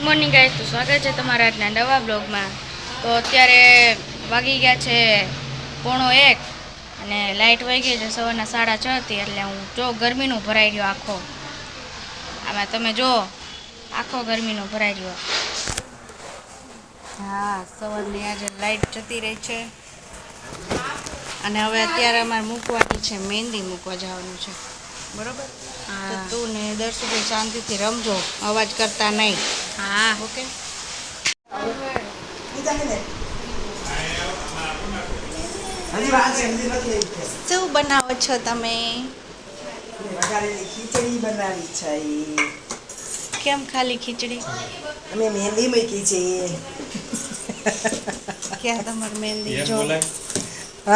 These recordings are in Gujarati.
મોર્નિંગ ગાઈસ, તો સ્વાગત છે તમારા આજના નવા બ્લોગમાં। તો અત્યારે વાગી ગયા છે 1:45 અને લાઇટ વહી ગઈ છે સવારના 6:30 થી। એટલે હું જો ગરમીનું ભરાઈ રહ્યો આખો, આમાં તમે જો આખો ગરમીનો ભરાઈ રહ્યો। હા, સવારની આજે લાઇટ જતી રહી છે અને હવે અત્યારે અમારે મૂકવાની છે, મહેંદી મૂકવા જવાનું છે, બરોબર? તો તું ને દર્શુભાઈ શાંતિથી રમજો, અવાજ કરતા નહીં। હા, ઓકે। શું બનાવો છો તમે? ખીચડી બનાવી છે। કેમ ખાલી ખીચડી? અમે મહેંદી મૂકી છે। ક્યાં તમારી મહેંદી? જો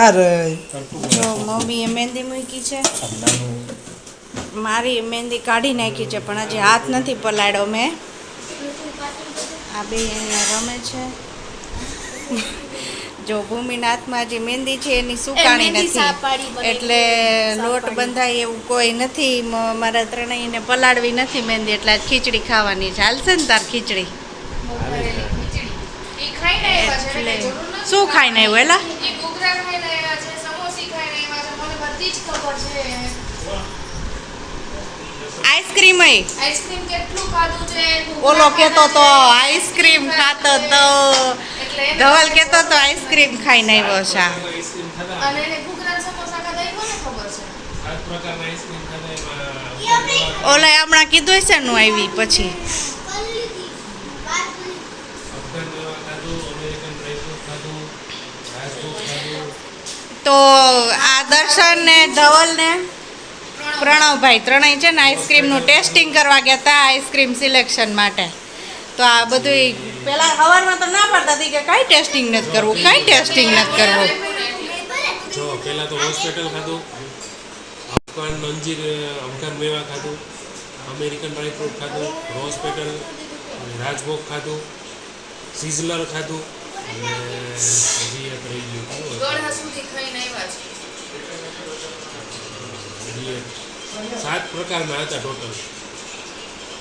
અરે જો મમ્મીએ મહેંદી મૂકી છે, મારી મહેંદી કાઢી નાખી છે પણ હજી હાથ નથી પલાળ્યો મેં। આ બે અહીંયા રમે છે। જો ભૂમિના હાથમાં જે મહેંદી છે એની સુકાણી નથી, એટલે લોટ બંધાય એવું કોઈ નથી। મારા ત્રણેયને પલાળવી નથી મહેંદી, એટલે આજ ખીચડી ખાવાની છે। હાલશે ને તાર ખીચડી? એટલે શું ખાઈને આવ્યું? એલા આઈસ્ક્રીમ આઈસ્ક્રીમ કેટલું ખાધું છે? ઓલો કેતો તો આઈસ્ક્રીમ ખાતો તો, ધવલ કેતો તો આઈસ્ક્રીમ ખાઈને આવ્યો છે। અને એને ઘૂઘરા સમોસા ખાધા એ મને ખબર છે। 7 પ્રકારના આઈસ્ક્રીમ ખાધા એમાં ઓલા હમણાં કીધું છે નું આવી પછી અફઘાન મેવા ખાધું, અમેરિકન ડ્રાય ફ્રૂટ ખાધું, રાજભોગ ખાધું। તો આ દર્શન ને ધવલ ને પ્રણવભાઈ ત્રણેય છે ને આઈસ્ક્રીમનું ટેસ્ટિંગ કરવા ગયા હતા, આઈસ્ક્રીમ સિલેક્શન માટે। તો આ બધું પેલા સવારમાં તો ના પાડતા હતી કે કાંઈ ટેસ્ટિંગ નથી કરવું, કાંઈ ટેસ્ટિંગ નથી કરવું। જો પહેલાં તો હોસ્પિટલ ખાધું, અફઘાન અંજીર અફઘાન મેવા ખાધું, અમેરિકન ડ્રાય ફ્રૂટ ખાધું, રોઝ પેટલ, રાજભોગ ખાધું, સિઝલર ખાધું અને હજી એક રહી ગયું કયું હતું? ગળા સુધી ખાઈને આવ્યા છે। હજી એક 7 પ્રકારના હતા ટોટલ।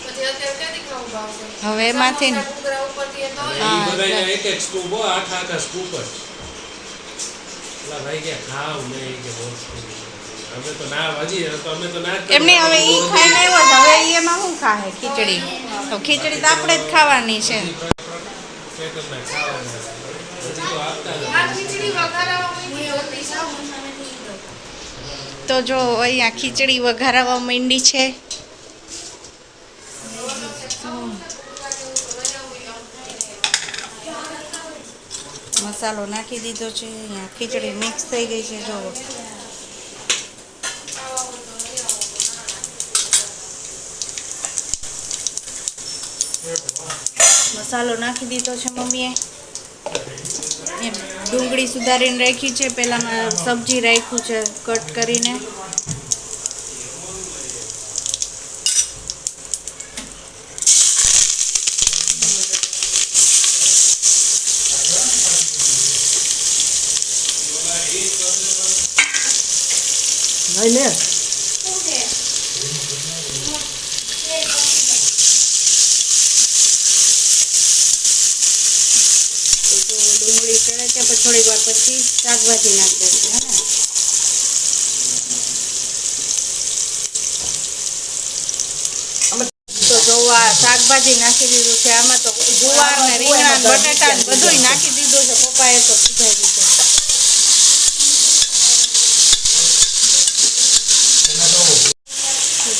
પછી અત્યારે ક્યાંથી ખાવું ભાવશે? હવે એમાંથી ને ઘૂઘરા ઉપરથી એ તો અને હા, એ બધાયના એક એક સ્કૂપ હો, આખા સ્કૂપ જ। પેલા ભાઈ કે ખાવ નહીં કે બહુ અમે તો ના હજી તો અમે તો ના જ એમને હવે ઈ ખાઈને આવ્યો છે, હવે ઈ એમાં શું ખાહે? ખીચડી તો ખીચડી તો આપણે જ ખાવાની છે। પેટર્નના ખાવાના હજી તો આપતા જ આ ખીચડી વઘારવા માંડી હતી સાવ તો જો અહીંયા ખીચડી વઘારવા માંડી છે। મસાલો નાખી દીધો છે, અહીંયા ખીચડી મિક્સ થઈ ગઈ છે। જો મસાલો નાખી દીધો છે મમ્મીએ, એમ ડુંગળી સુધારીને રાખી છે, પહેલામાં સબ્જી રાખ્યું છે કટ કરીને। નહીં ને ડુંગળી ચડે છે, પછી થોડીક વાર પછી શાકભાજી નાખી દેશે, હે ને? તો જોવા શાકભાજી નાખી દીધું છે, આમાં તો ગુવાર ને રીંગણા ને બટાટા ને બધુંય નાખી દીધું છે, પપ્પાએ તો સુધારી દીધું।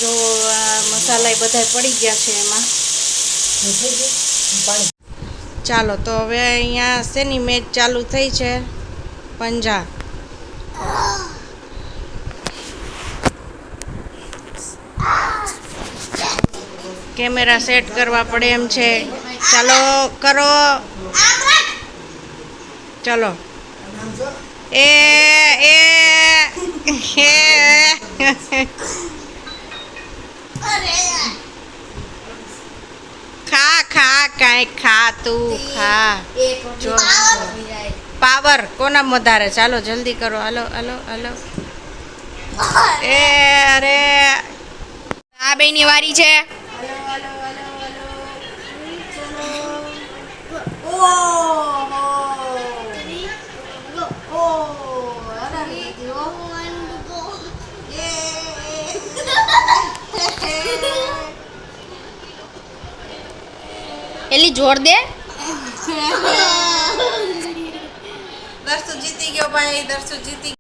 જો આ મસાલા બધા પડી ગયા છે એમાં। ચાલો તો હવે અહીંયા શેની મેચ ચાલુ થઈ છે? પંજા। કેમેરા સેટ કરવા પડે એમ છે, ચાલો કરો, ચલો। એ એ ખા ખા કાંઈ ખા, તું ખા। જો પાવર કોના વધારે? ચાલો જલ્દી કરો, હાલો હાલો હાલો। એ અરે આ બેની વારી છે। ઓહો ઓ હરાવી દીધી હો એલી જોર દે. દર્શુ જીતી ગયો ભાઈ, દર્શુ જીતી